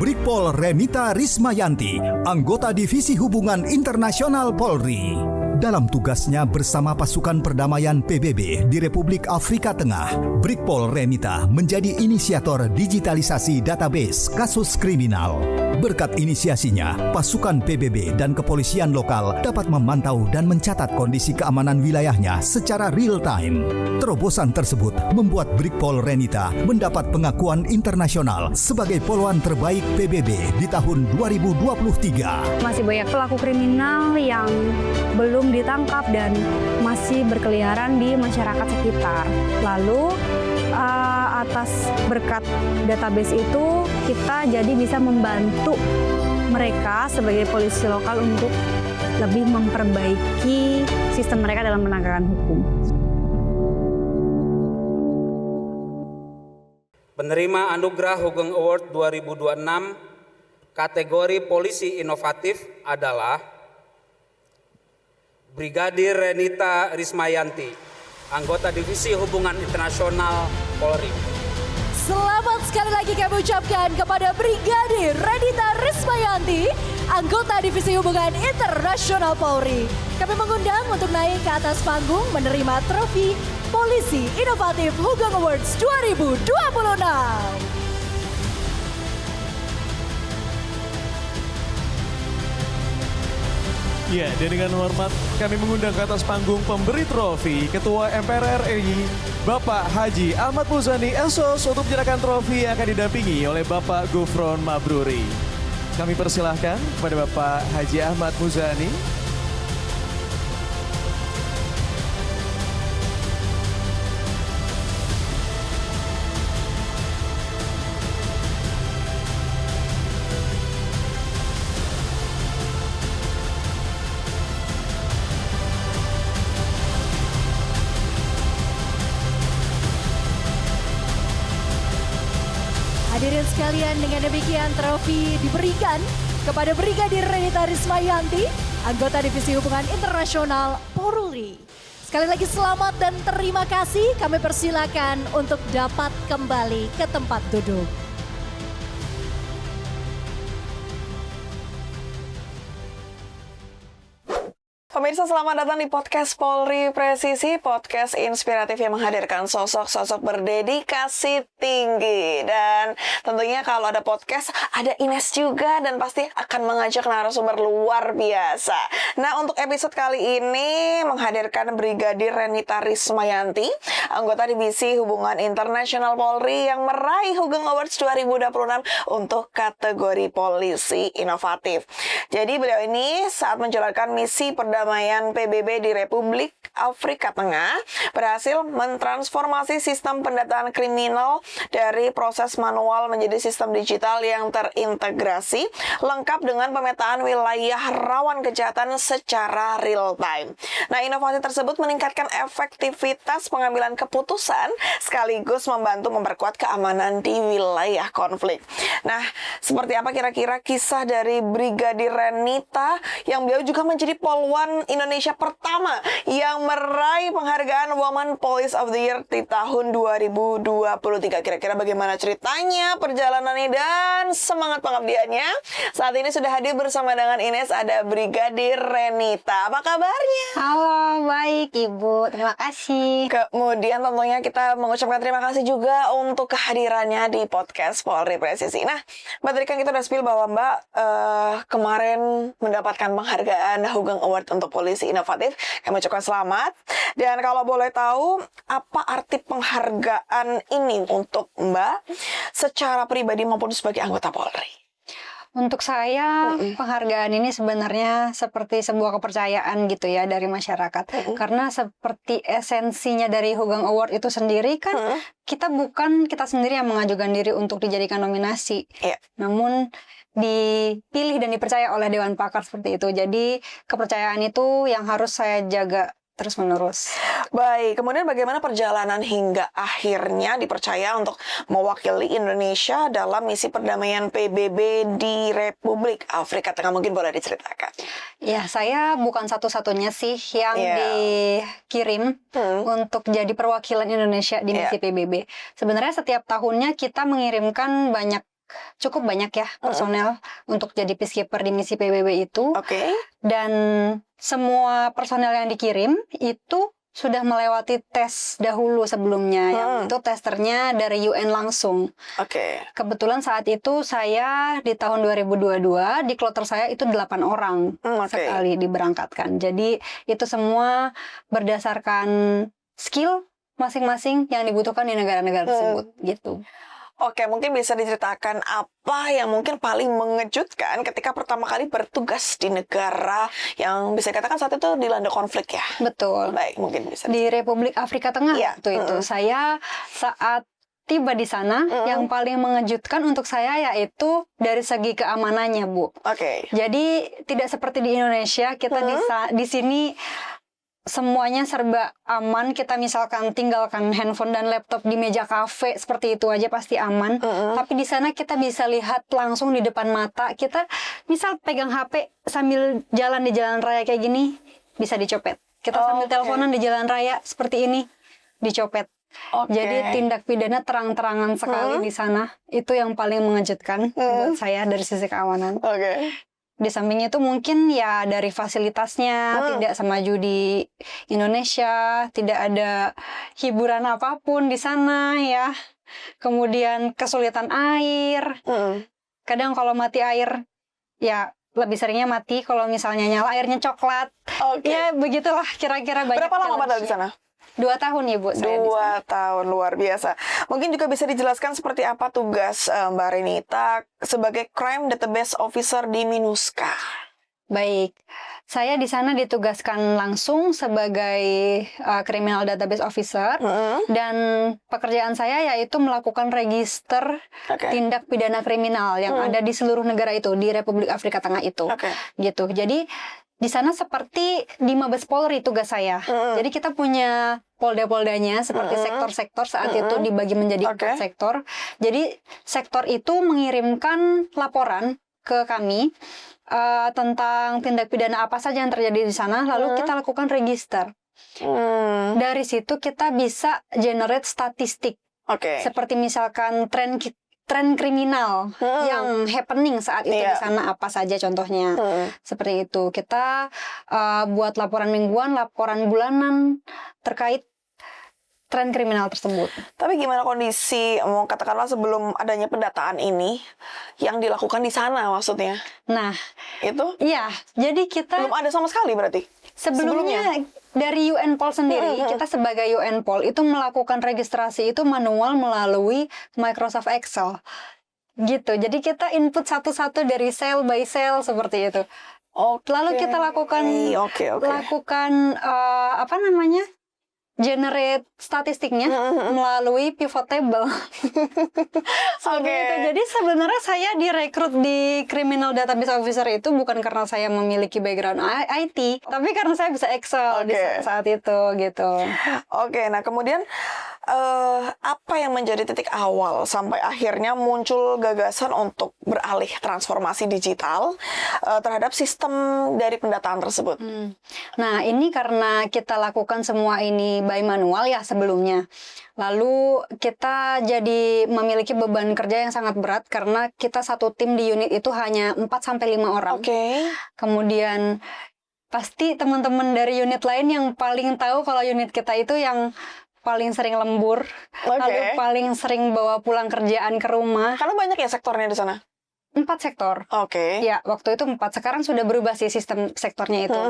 Brigpol Renita Rismayanti, anggota Divisi Hubungan Internasional Polri. Dalam tugasnya bersama pasukan perdamaian PBB di Republik Afrika Tengah, Brigpol Renita menjadi inisiator digitalisasi database kasus kriminal. Berkat inisiasinya, pasukan PBB dan kepolisian lokal dapat memantau dan mencatat kondisi keamanan wilayahnya secara real time. Terobosan tersebut membuat Brigpol Renita mendapat pengakuan internasional sebagai poluan terbaik PBB di tahun 2023. Masih banyak pelaku kriminal yang belum ditangkap dan masih berkeliaran di masyarakat sekitar. Lalu atas berkat database itu kita jadi bisa membantu mereka sebagai polisi lokal untuk lebih memperbaiki sistem mereka dalam penegakan hukum. Penerima Anugerah Hugeng Award 2026 kategori Polisi Inovatif adalah Brigadir Renita Rismayanti, anggota Divisi Hubungan Internasional Polri. Selamat sekali lagi kami ucapkan kepada Brigadir Renita Rismayanti, anggota Divisi Hubungan Internasional Polri. Kami mengundang untuk naik ke atas panggung menerima trofi Polisi Inovatif Hugeng Awards 2026. Ya, dan dengan hormat kami mengundang ke atas panggung pemberi trofi Ketua MPR RI, Bapak Haji Ahmad Muzani SOS untuk menyerahkan trofi yang akan didampingi oleh Bapak Gufron Mabruri. Kami persilahkan kepada Bapak Haji Ahmad Muzani. Hadirin sekalian, dengan demikian trofi diberikan kepada Brigadir Renita Rismayanti, anggota Divisi Hubungan Internasional Polri. Sekali lagi selamat dan terima kasih. Kami persilakan untuk dapat kembali ke tempat duduk. Pemirsa, selamat datang di podcast Polri Presisi, podcast inspiratif yang menghadirkan sosok-sosok berdedikasi tinggi. Dan tentunya kalau ada podcast, ada Ines juga dan pasti akan mengajak narasumber luar biasa. Nah, untuk episode kali ini menghadirkan Brigadir Renita Rismayanti, anggota Divisi Hubungan Internasional Polri yang meraih Hugeng Awards 2026 untuk kategori Polisi Inovatif. Jadi beliau ini saat menjalankan misi perdamaian PBB di Republik Afrika Tengah berhasil mentransformasi sistem pendataan kriminal dari proses manual menjadi sistem digital yang terintegrasi lengkap dengan pemetaan wilayah rawan kejahatan secara real time. Nah, inovasi tersebut meningkatkan efektivitas pengambilan keputusan sekaligus membantu memperkuat keamanan di wilayah konflik. Nah, seperti apa kira-kira kisah dari Brigadir Renita yang beliau juga menjadi poluan Indonesia pertama yang meraih penghargaan Woman Police of the Year di tahun 2023. Kira-kira bagaimana ceritanya, perjalanannya, dan semangat pengabdiannya? Saat ini sudah hadir bersama dengan Ines, ada Brigadir Renita. Apa kabarnya? Halo, baik Ibu. Terima kasih. Kemudian tentunya kita mengucapkan terima kasih juga untuk kehadirannya di podcast Polri Presisi. Nah, Mbak, tadi kan kita udah spill bahwa Mbak kemarin mendapatkan penghargaan Hugeng Award untuk Polisi Inovatif. Kami ucapkan selamat. Dan kalau boleh tahu, apa arti penghargaan ini untuk Mbak secara pribadi maupun sebagai anggota Polri? Untuk saya, penghargaan ini sebenarnya seperti sebuah kepercayaan gitu ya dari masyarakat. Karena seperti esensinya dari Hugeng Award itu sendiri kan, kita sendiri yang mengajukan diri untuk dijadikan nominasi. Namun dipilih dan dipercaya oleh Dewan Pakar seperti itu. Jadi kepercayaan itu yang harus saya jaga terus-menerus. Baik, kemudian bagaimana perjalanan hingga akhirnya dipercaya untuk mewakili Indonesia dalam misi perdamaian PBB di Republik Afrika Tengah? Mungkin boleh diceritakan. Ya, saya bukan satu-satunya sih yang dikirim untuk jadi perwakilan Indonesia di misi PBB. Sebenarnya setiap tahunnya kita mengirimkan banyak cukup banyak ya personel untuk jadi peacekeeper di misi PBB itu. Oke. Dan semua personel yang dikirim itu sudah melewati tes dahulu sebelumnya, yang itu testernya dari UN langsung. Oke. Kebetulan saat itu saya di tahun 2022 di kloter saya itu 8 orang sekali diberangkatkan. Jadi itu semua berdasarkan skill masing-masing yang dibutuhkan di negara-negara tersebut gitu. Oke, mungkin bisa diceritakan apa yang mungkin paling mengejutkan ketika pertama kali bertugas di negara yang bisa dikatakan saat itu dilanda konflik ya? Betul. Baik, mungkin bisa. Di Republik Afrika Tengah waktu itu. Saya saat tiba di sana, yang paling mengejutkan untuk saya yaitu dari segi keamanannya, Bu. Oke. Jadi tidak seperti di Indonesia, kita di sini semuanya serba aman. Kita misalkan tinggalkan handphone dan laptop di meja kafe seperti itu aja pasti aman. Tapi di sana kita bisa lihat langsung di depan mata. Kita misal pegang HP sambil jalan di jalan raya kayak gini bisa dicopet. Kita sambil teleponan di jalan raya seperti ini dicopet. Jadi tindak pidana terang-terangan sekali di sana. Itu yang paling mengejutkan buat saya dari sisi keamanan. Di samping itu mungkin ya dari fasilitasnya tidak semaju di Indonesia, tidak ada hiburan apapun di sana ya. Kemudian kesulitan air. Kadang kalau mati air ya lebih seringnya mati kalau misalnya nyala airnya coklat. Ya begitulah kira-kira banyak. Berapa lama padahal di sana? 2 tahun Ibu saya 2 tahun, luar biasa. Mungkin juga bisa dijelaskan seperti apa tugas Mbak Renita sebagai Crime Database Officer di MINUSCA. Baik, saya di sana ditugaskan langsung sebagai Criminal Database Officer dan pekerjaan saya yaitu melakukan register tindak pidana kriminal yang ada di seluruh negara itu, di Republik Afrika Tengah itu. Gitu. Jadi di sana seperti di Mabes Polri tugas saya. Jadi kita punya polda-poldanya seperti sektor-sektor saat itu dibagi menjadi 4 sektor. Jadi sektor itu mengirimkan laporan ke kami tentang tindak pidana apa saja yang terjadi di sana, lalu kita lakukan register. Dari situ kita bisa generate statistik. Seperti misalkan tren kriminal yang happening saat itu di sana apa saja contohnya. Seperti itu. Kita buat laporan mingguan, laporan bulanan terkait tren kriminal tersebut. Tapi gimana kondisi, mau katakanlah sebelum adanya pendataan ini yang dilakukan di sana maksudnya? Nah, itu? Iya, jadi kita belum ada sama sekali berarti? Sebelumnya dari UNPOL sendiri, kita sebagai UNPOL itu melakukan registrasi itu manual melalui Microsoft Excel. Gitu. Jadi kita input satu-satu dari cell by cell seperti itu. Lalu kita lakukan apa namanya? Generate statistiknya melalui pivot table. Jadi sebenarnya saya direkrut di Criminal Database Officer itu bukan karena saya memiliki background IT, tapi karena saya bisa Excel di saat itu gitu. Nah kemudian apa yang menjadi titik awal sampai akhirnya muncul gagasan untuk beralih transformasi digital terhadap sistem dari pendataan tersebut? Nah ini karena kita lakukan semua ini by manual ya sebelumnya. Lalu kita jadi memiliki beban kerja yang sangat berat karena kita satu tim di unit itu hanya 4-5 orang. Kemudian pasti teman-teman dari unit lain yang paling tahu kalau unit kita itu yang paling sering lembur, lalu paling sering bawa pulang kerjaan ke rumah. Karena banyak ya sektornya di sana? 4 sektor. Ya, waktu itu 4. Sekarang sudah berubah sih sistem sektornya itu.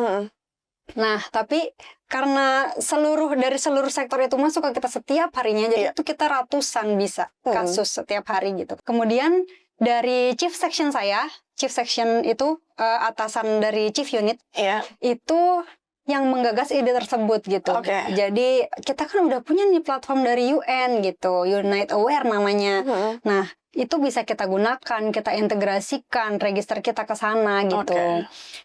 Nah, tapi karena dari seluruh sektor itu masuk ke kita setiap harinya, jadi itu kita ratusan bisa kasus setiap hari gitu. Kemudian dari chief section itu atasan dari chief unit, itu yang menggagas ide tersebut gitu. Jadi kita kan udah punya nih platform dari UN gitu, Unite Aware namanya. Nah, itu bisa kita gunakan, kita integrasikan register kita ke sana gitu.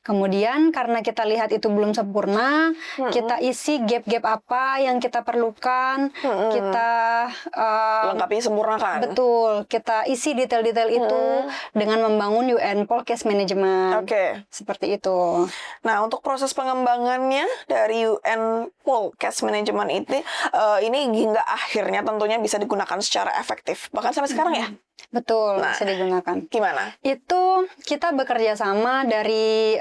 Kemudian karena kita lihat itu belum sempurna, kita isi gap-gap apa yang kita perlukan, kita lengkapi sempurnakan. Betul, kita isi detail-detail itu dengan membangun UNPOL Case Management. Seperti itu. Nah, untuk proses pengembangannya dari UNPOL Case Management ini hingga akhirnya tentunya bisa digunakan secara efektif. Bahkan sampai sekarang ya? Betul, Nah, bisa digunakan. Gimana? Itu kita bekerja sama dari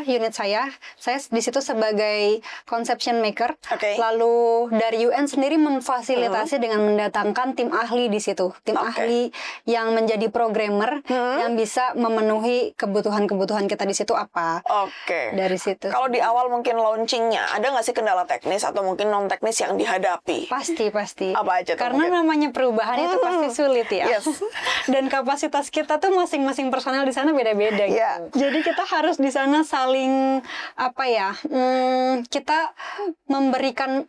unit saya di situ sebagai conception maker. Oke. Lalu dari UN sendiri memfasilitasi dengan mendatangkan tim ahli di situ, tim ahli yang menjadi programmer yang bisa memenuhi kebutuhan-kebutuhan kita di situ apa. Oke. Dari situ. Kalau di awal mungkin launchingnya, ada nggak sih kendala teknis atau mungkin non teknis yang dihadapi? Pasti. Apa aja tuh Karena mungkin? namanya perubahan itu pasti sulit ya. Yes. Dan kapasitas kita tuh masing-masing personel di sana beda-beda gitu. Yeah. Jadi kita harus di sana saling kita memberikan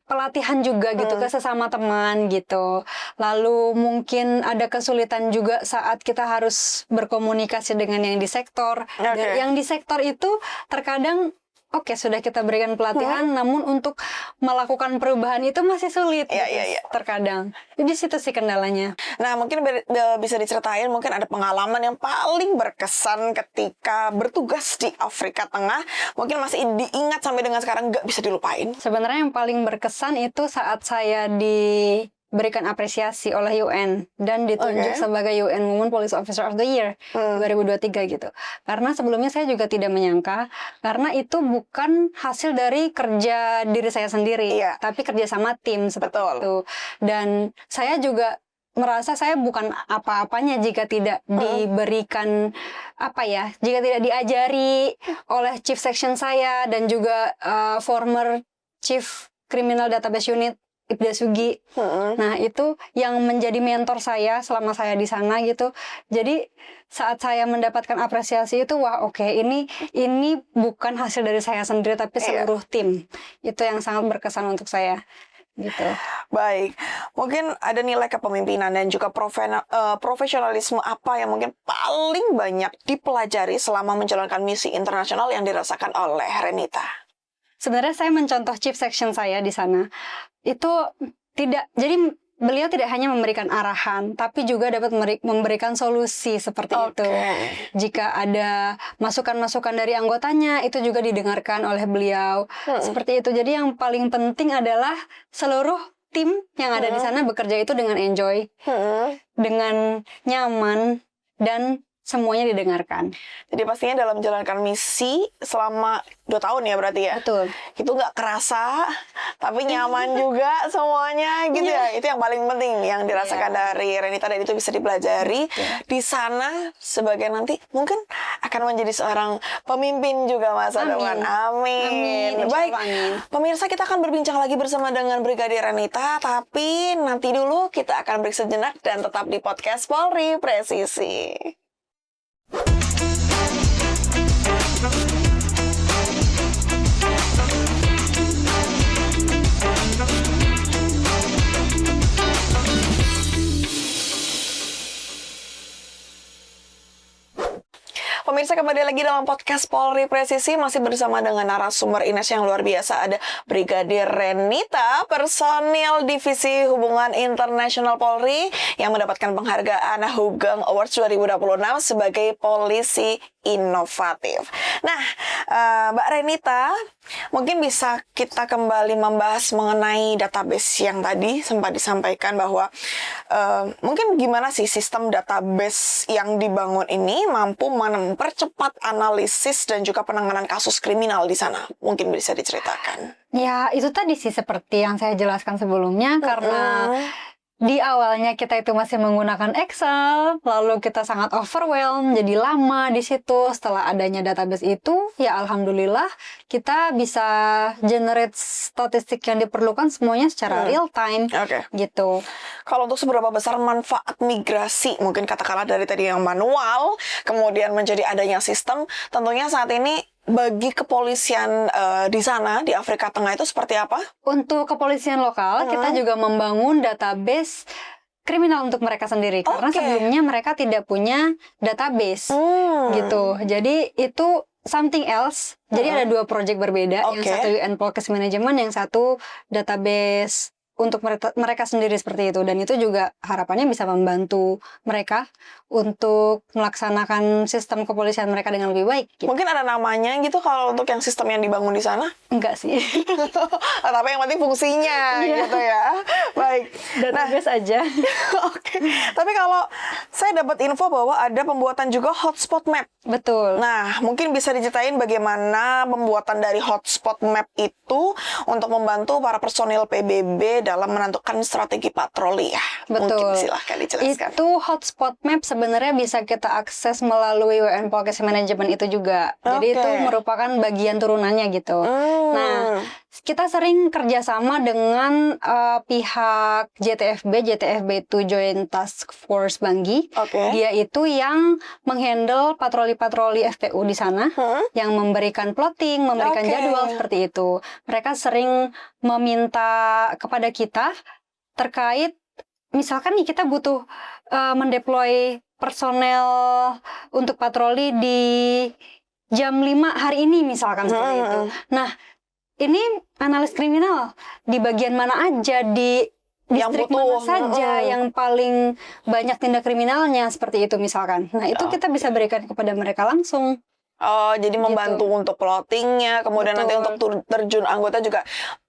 pelatihan juga gitu ke sesama teman gitu. Lalu mungkin ada kesulitan juga saat kita harus berkomunikasi dengan yang di sektor. Dan yang di sektor itu terkadang sudah kita berikan pelatihan, namun untuk melakukan perubahan itu masih sulit terkadang. Jadi situ sih kendalanya. Nah, mungkin bisa diceritain mungkin ada pengalaman yang paling berkesan ketika bertugas di Afrika Tengah, mungkin masih diingat sampai dengan sekarang nggak bisa dilupain. Sebenarnya yang paling berkesan itu saat saya diberikan apresiasi oleh UN dan ditunjuk sebagai UN Women Police Officer of the Year 2023 gitu. Karena sebelumnya saya juga tidak menyangka, karena itu bukan hasil dari kerja diri saya sendiri, tapi kerja sama tim seperti itu. Dan saya juga merasa saya bukan apa-apanya jika tidak diberikan jika tidak diajari oleh Chief Section saya dan juga former Chief Criminal Database Unit Ibda Sugi. Nah, itu yang menjadi mentor saya selama saya di sana gitu. Jadi saat saya mendapatkan apresiasi itu ini bukan hasil dari saya sendiri tapi seluruh tim. Itu yang sangat berkesan untuk saya gitu. Baik. Mungkin ada nilai kepemimpinan dan juga profesionalisme apa yang mungkin paling banyak dipelajari selama menjalankan misi internasional yang dirasakan oleh Renita? Sebenarnya saya mencontoh Chief Section saya di sana. Itu jadi beliau tidak hanya memberikan arahan, tapi juga dapat memberikan solusi seperti itu. Jika ada masukan-masukan dari anggotanya, itu juga didengarkan oleh beliau. Seperti itu. Jadi yang paling penting adalah seluruh tim yang ada di sana bekerja itu dengan enjoy, dengan nyaman, dan semuanya didengarkan. Jadi pastinya dalam menjalankan misi selama 2 tahun ya berarti ya? Betul. Itu nggak kerasa, tapi nyaman juga semuanya gitu ya. Itu yang paling penting yang dirasakan dari Renita dan itu bisa dipelajari di sana sebagai nanti mungkin akan menjadi seorang pemimpin juga masa depan. Amin. Baik, pemirsa kita akan berbincang lagi bersama dengan Brigadir Renita, tapi nanti dulu kita akan break sejenak dan tetap di podcast Polri Presisi. Pemirsa, kembali lagi dalam podcast Polri Presisi, masih bersama dengan narasumber Ines yang luar biasa. Ada Brigadir Renita, personil Divisi Hubungan Internasional Polri yang mendapatkan penghargaan Hugeng Awards 2026 sebagai polisi inovatif. Nah, Mbak Renita, mungkin bisa kita kembali membahas mengenai database yang tadi sempat disampaikan bahwa mungkin gimana sih sistem database yang dibangun ini mampu mempercepat analisis dan juga penanganan kasus kriminal di sana. Mungkin bisa diceritakan. Ya, itu tadi sih seperti yang saya jelaskan sebelumnya, karena di awalnya kita itu masih menggunakan Excel, lalu kita sangat overwhelmed, jadi lama di situ. Setelah adanya database itu, ya alhamdulillah kita bisa generate statistik yang diperlukan semuanya secara real time, gitu. Kalau untuk seberapa besar manfaat migrasi, mungkin katakanlah dari tadi yang manual, kemudian menjadi adanya sistem, tentunya saat ini bagi kepolisian di sana, di Afrika Tengah itu seperti apa? Untuk kepolisian lokal, kita juga membangun database kriminal untuk mereka sendiri. Karena sebelumnya mereka tidak punya database, gitu. Jadi itu something else. Jadi ada 2 proyek berbeda. Yang satu UN Case Management, yang satu database untuk mereka sendiri seperti itu, dan itu juga harapannya bisa membantu mereka untuk melaksanakan sistem kepolisian mereka dengan lebih baik gitu. Mungkin ada namanya gitu kalau untuk yang sistem yang dibangun di sana? Enggak sih. Tapi yang penting fungsinya gitu ya. Baik. Database aja. Oke. Tapi kalau saya dapat info bahwa ada pembuatan juga hotspot map. Betul. Nah, mungkin bisa diceritain bagaimana pembuatan dari hotspot map itu untuk membantu para personil PBB dalam menentukan strategi patroli ya. Betul. Mungkin silahkan dijelaskan. Itu hotspot map sebenarnya bisa kita akses melalui WN Policy Management itu juga. Jadi itu merupakan bagian turunannya gitu. Nah, kita sering kerjasama dengan pihak JTFB itu Joint Task Force Banggi. Dia itu yang menghandle patroli-patroli FPU di sana, yang memberikan plotting, memberikan jadwal seperti itu. Mereka sering meminta kepada kita terkait, misalkan nih kita butuh mendeploy personel untuk patroli di jam 5 hari ini misalkan seperti itu. Nah, ini analis kriminal di bagian mana aja, di distrik mana saja yang paling banyak tindak kriminalnya seperti itu misalkan. Nah, itu kita bisa berikan kepada mereka langsung. Oh, jadi membantu untuk plottingnya, kemudian nanti untuk terjun anggota juga.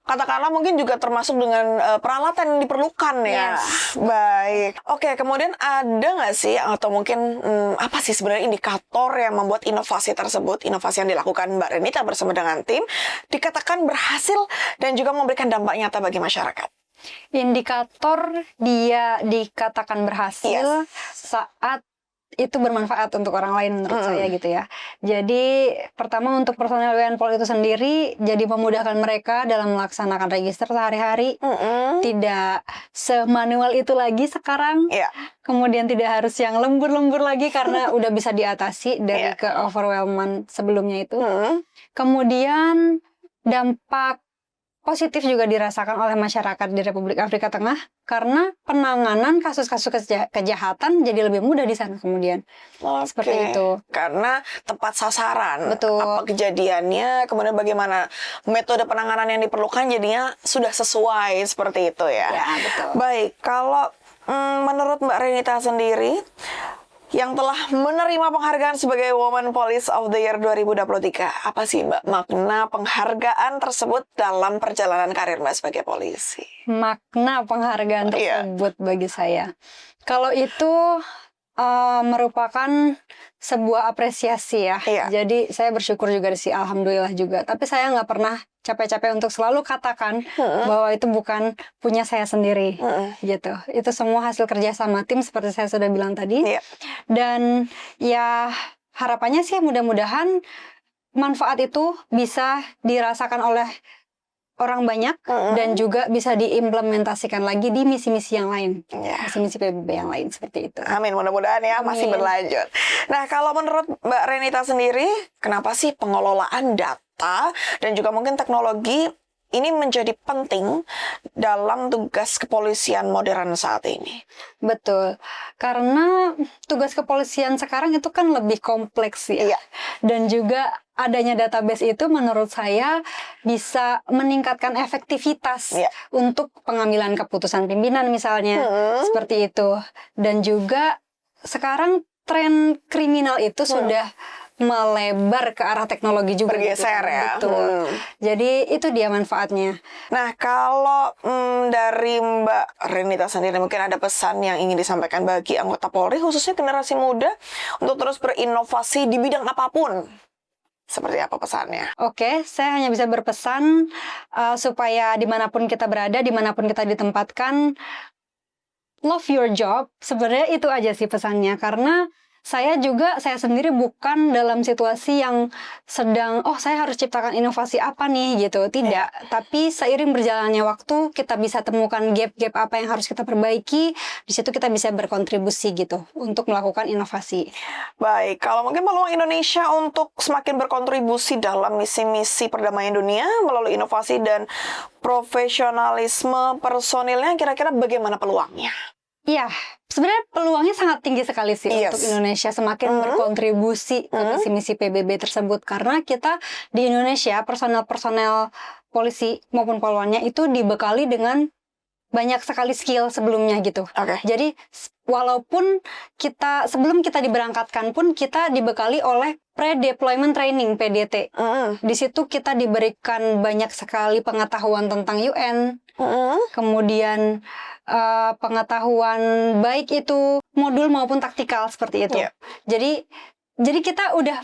Katakanlah mungkin juga termasuk dengan peralatan yang diperlukan ya. Baik. Oke, kemudian ada nggak sih atau mungkin apa sih sebenarnya indikator yang membuat inovasi tersebut, inovasi yang dilakukan Mbak Renita bersama dengan tim, dikatakan berhasil dan juga memberikan dampak nyata bagi masyarakat? Indikator dia dikatakan berhasil saat itu bermanfaat untuk orang lain menurut saya gitu ya. Jadi pertama untuk personel WN Pol itu sendiri jadi memudahkan mereka dalam melaksanakan register sehari-hari. Tidak semanual itu lagi sekarang. Kemudian tidak harus yang lembur-lembur lagi karena udah bisa diatasi dari ke-overwhelman sebelumnya itu. Kemudian dampak positif juga dirasakan oleh masyarakat di Republik Afrika Tengah karena penanganan kasus-kasus kejahatan jadi lebih mudah di sana kemudian. Seperti itu. Karena tepat sasaran. Betul. Apa kejadiannya, kemudian bagaimana metode penanganan yang diperlukan jadinya sudah sesuai seperti itu ya. Ya, betul. Baik, kalau menurut Mbak Renita sendiri yang telah menerima penghargaan sebagai Woman Police of the Year 2023. Apa sih Mbak makna penghargaan tersebut dalam perjalanan karir Mbak sebagai polisi? Makna penghargaan tersebut bagi saya. Kalau itu merupakan sebuah apresiasi ya. Jadi saya bersyukur juga sih, alhamdulillah juga. Tapi saya nggak pernah capek-capek untuk selalu katakan bahwa itu bukan punya saya sendiri, gitu. Itu semua hasil kerja sama tim seperti saya sudah bilang tadi. Dan ya harapannya sih mudah-mudahan manfaat itu bisa dirasakan oleh orang banyak dan juga bisa diimplementasikan lagi di misi-misi yang lain, misi-misi PBB yang lain seperti itu. Amin, mudah-mudahan ya masih berlanjut. Nah, kalau menurut Mbak Renita sendiri, kenapa sih pengelolaan data dan juga mungkin teknologi ini menjadi penting dalam tugas kepolisian modern saat ini? Betul, karena tugas kepolisian sekarang itu kan lebih kompleks ya. Dan juga adanya database itu menurut saya bisa meningkatkan efektivitas untuk pengambilan keputusan pimpinan misalnya, seperti itu. Dan juga sekarang tren kriminal itu sudah melebar ke arah teknologi juga. Bergeser gitu. ya. Betul. Jadi itu dia manfaatnya. Nah, kalau dari Mbak Renita sendiri mungkin ada pesan yang ingin disampaikan bagi anggota Polri, khususnya generasi muda, untuk terus berinovasi di bidang apapun. Seperti apa pesannya? Oke, saya hanya bisa berpesan supaya dimanapun kita berada, dimanapun kita ditempatkan, love your job. Sebenarnya itu aja sih pesannya, karena saya sendiri bukan dalam situasi yang sedang, saya harus ciptakan inovasi apa nih gitu. Tidak, tapi seiring berjalannya waktu kita bisa temukan gap-gap apa yang harus kita perbaiki. Di situ kita bisa berkontribusi gitu untuk melakukan inovasi. Baik, kalau mungkin peluang Indonesia untuk semakin berkontribusi dalam misi-misi perdamaian dunia melalui inovasi dan profesionalisme personilnya, kira-kira bagaimana peluangnya? Iya, sebenarnya peluangnya sangat tinggi sekali sih untuk Indonesia semakin berkontribusi ke misi-misi PBB tersebut. Karena kita di Indonesia, personel-personel polisi maupun poluannya itu dibekali dengan banyak sekali skill sebelumnya gitu. Oke. Jadi walaupun sebelum kita diberangkatkan pun kita dibekali oleh pre-deployment training (PDT). Di situ kita diberikan banyak sekali pengetahuan tentang UN, kemudian pengetahuan baik itu modul maupun taktikal seperti itu. Yeah. Jadi kita udah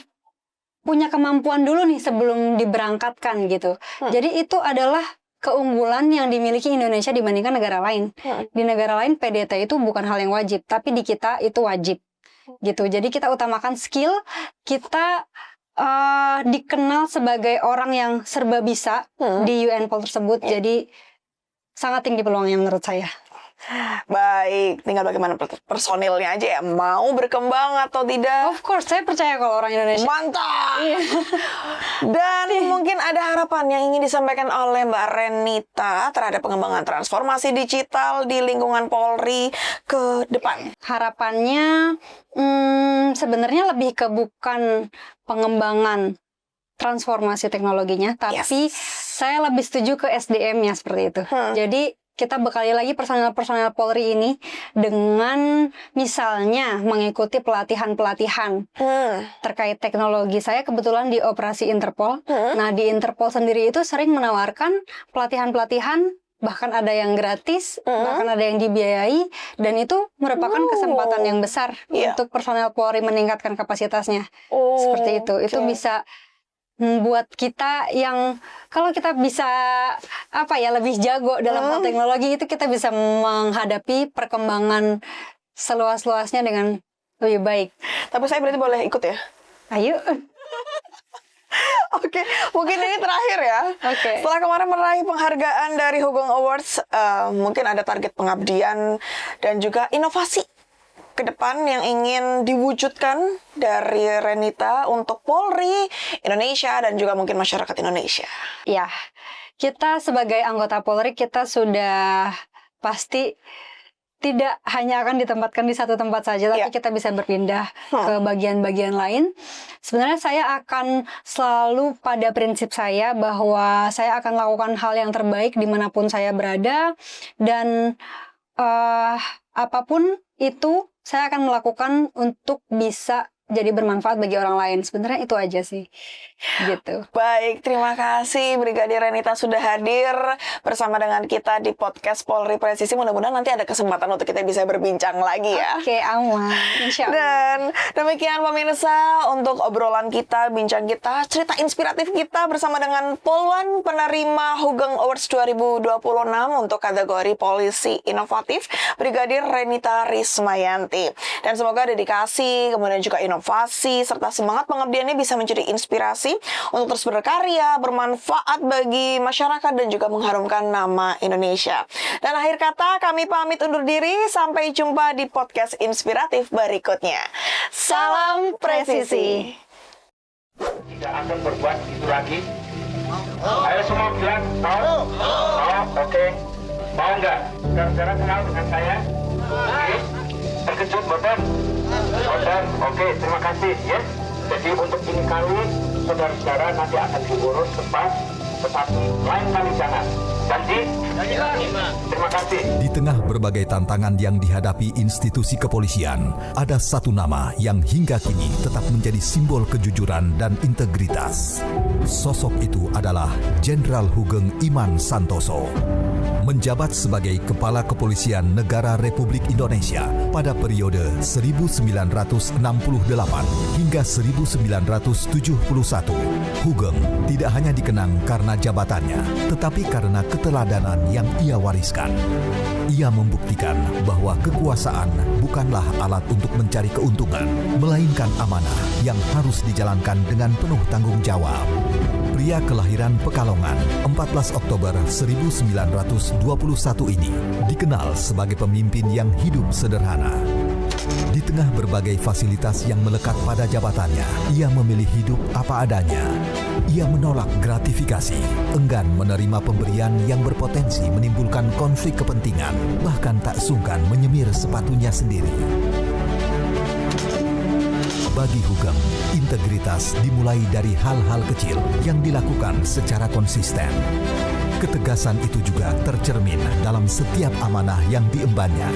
punya kemampuan dulu nih sebelum diberangkatkan gitu. Jadi itu adalah keunggulan yang dimiliki Indonesia dibandingkan negara lain. Di negara lain PDT itu bukan hal yang wajib, tapi di kita itu wajib gitu. Jadi kita utamakan skill, kita dikenal sebagai orang yang serba bisa di UN Pol tersebut. Jadi sangat tinggi peluangnya menurut saya. Baik, tinggal bagaimana personilnya aja ya, mau berkembang atau tidak. Of course, saya percaya kalau orang Indonesia. Mantap. Dan mungkin ada harapan yang ingin disampaikan oleh Mbak Renita terhadap pengembangan transformasi digital di lingkungan Polri ke depan. Harapannya sebenarnya lebih ke bukan pengembangan transformasi teknologinya, tapi saya lebih setuju ke SDM-nya seperti itu. Jadi kita bekali lagi personel-personel Polri ini dengan misalnya mengikuti pelatihan-pelatihan terkait teknologi. Saya kebetulan di operasi Interpol. Nah, di Interpol sendiri itu sering menawarkan pelatihan-pelatihan, bahkan ada yang gratis, bahkan ada yang dibiayai, dan itu merupakan kesempatan yang besar untuk personel Polri meningkatkan kapasitasnya. Seperti itu. Itu bisa membuat kita yang kalau kita bisa lebih jago dalam hal teknologi, itu kita bisa menghadapi perkembangan seluas-luasnya dengan lebih baik. Tapi saya berarti boleh ikut ya? Ayo. Oke, mungkin ini terakhir ya. Setelah kemarin meraih penghargaan dari Hugeng Awards, mungkin ada target pengabdian dan juga inovasi ke depan yang ingin diwujudkan dari Renita untuk Polri Indonesia dan juga mungkin masyarakat Indonesia. Ya, kita sebagai anggota Polri, kita sudah pasti tidak hanya akan ditempatkan di satu tempat saja, tapi kita bisa berpindah ke bagian-bagian lain. Sebenarnya saya akan selalu pada prinsip saya bahwa saya akan lakukan hal yang terbaik dimanapun saya berada, dan apapun itu saya akan melakukan untuk bisa jadi bermanfaat bagi orang lain. Sebenarnya itu aja sih. Gitu. Baik, terima kasih Brigadir Renita sudah hadir bersama dengan kita di podcast Polri Presisi. Mudah-mudahan nanti ada kesempatan untuk kita bisa berbincang lagi ya. Oke, aman. Insya Allah. Dan demikian pemirsa untuk obrolan kita, bincang kita, cerita inspiratif kita bersama dengan Polwan penerima Hugeng Awards 2026 untuk kategori Polisi Inovatif, Brigadir Renita Rismayanti. Dan semoga dedikasi, kemudian juga inovasi, serta semangat pengabdiannya bisa menjadi inspirasi untuk terus berkarya, bermanfaat bagi masyarakat dan juga mengharumkan nama Indonesia. Dan akhir kata, kami pamit undur diri. Sampai jumpa di podcast inspiratif berikutnya. Salam presisi. Tidak akan berbuat itu lagi. Ayo semua bilang mau? Oke. Mau nggak? Saudara kenal dengan saya? Oke. Terkejut, Boten? Oke, terima kasih. Yes. Jadi untuk ini kali saudara-saudara nanti akan diurus cepat, tetapi lain kali jangan. Janji? Terima kasih. Di tengah berbagai tantangan yang dihadapi institusi kepolisian, ada satu nama yang hingga kini tetap menjadi simbol kejujuran dan integritas. Sosok itu adalah Jenderal Hugeng Iman Santoso. Menjabat sebagai Kepala Kepolisian Negara Republik Indonesia pada periode 1968 hingga 1971, Hugeng tidak hanya dikenang karena jabatannya, tetapi karena keteladanan yang ia wariskan. Ia membuktikan bahwa kekuasaan bukanlah alat untuk mencari keuntungan, melainkan amanah yang harus dijalankan dengan penuh tanggung jawab. Pria kelahiran Pekalongan 14 Oktober 1921 ini dikenal sebagai pemimpin yang hidup sederhana. Di tengah berbagai fasilitas yang melekat pada jabatannya, ia memilih hidup apa adanya. Ia menolak gratifikasi, enggan menerima pemberian yang berpotensi menimbulkan konflik kepentingan, bahkan tak sungkan menyemir sepatunya sendiri. Bagi Hugeng, integritas dimulai dari hal-hal kecil yang dilakukan secara konsisten. Ketegasan itu juga tercermin dalam setiap amanah yang diembannya.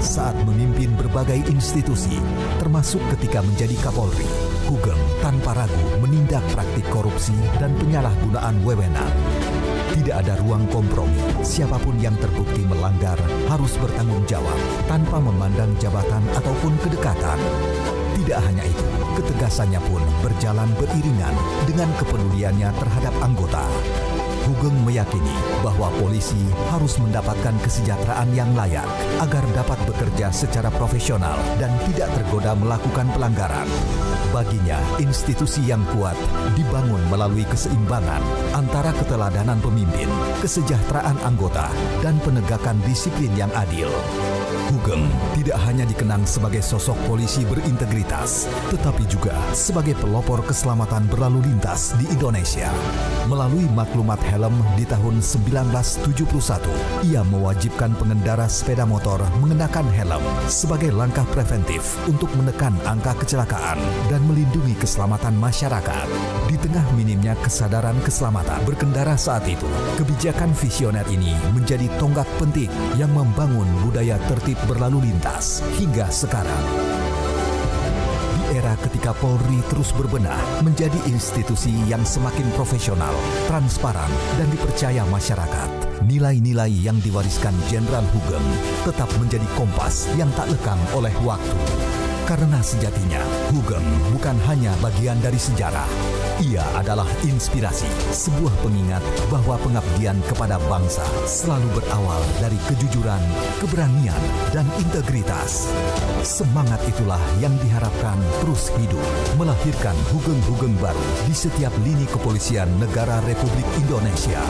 Saat memimpin berbagai institusi, termasuk ketika menjadi Kapolri, Hugeng tanpa ragu menindak praktik korupsi dan penyalahgunaan wewenang. Tidak ada ruang kompromi. Siapapun yang terbukti melanggar harus bertanggung jawab tanpa memandang jabatan ataupun kedekatan. Tidak hanya itu, ketegasannya pun berjalan beriringan dengan kepeduliannya terhadap anggota. Hugeng meyakini bahwa polisi harus mendapatkan kesejahteraan yang layak agar dapat bekerja secara profesional dan tidak tergoda melakukan pelanggaran. Baginya, institusi yang kuat dibangun melalui keseimbangan antara keteladanan pemimpin, kesejahteraan anggota, dan penegakan disiplin yang adil. Hugeng tidak hanya dikenang sebagai sosok polisi berintegritas, tetapi juga sebagai pelopor keselamatan berlalu lintas di Indonesia. Melalui maklumat helm di tahun 1971, ia mewajibkan pengendara sepeda motor mengenakan helm sebagai langkah preventif untuk menekan angka kecelakaan dan melindungi keselamatan masyarakat. Di tengah minimnya kesadaran keselamatan berkendara saat itu, kebijakan visioner ini menjadi tonggak penting yang membangun budaya tertib berlalu lintas hingga sekarang. Di era ketika Polri terus berbenah menjadi institusi yang semakin profesional, transparan, dan dipercaya masyarakat, nilai-nilai yang diwariskan Jenderal Hugeng tetap menjadi kompas yang tak lekang oleh waktu. Karena sejatinya, Hugeng bukan hanya bagian dari sejarah. Ia adalah inspirasi, sebuah pengingat bahwa pengabdian kepada bangsa selalu berawal dari kejujuran, keberanian, dan integritas. Semangat itulah yang diharapkan terus hidup, melahirkan Hugeng-Hugeng baru di setiap lini kepolisian negara Republik Indonesia.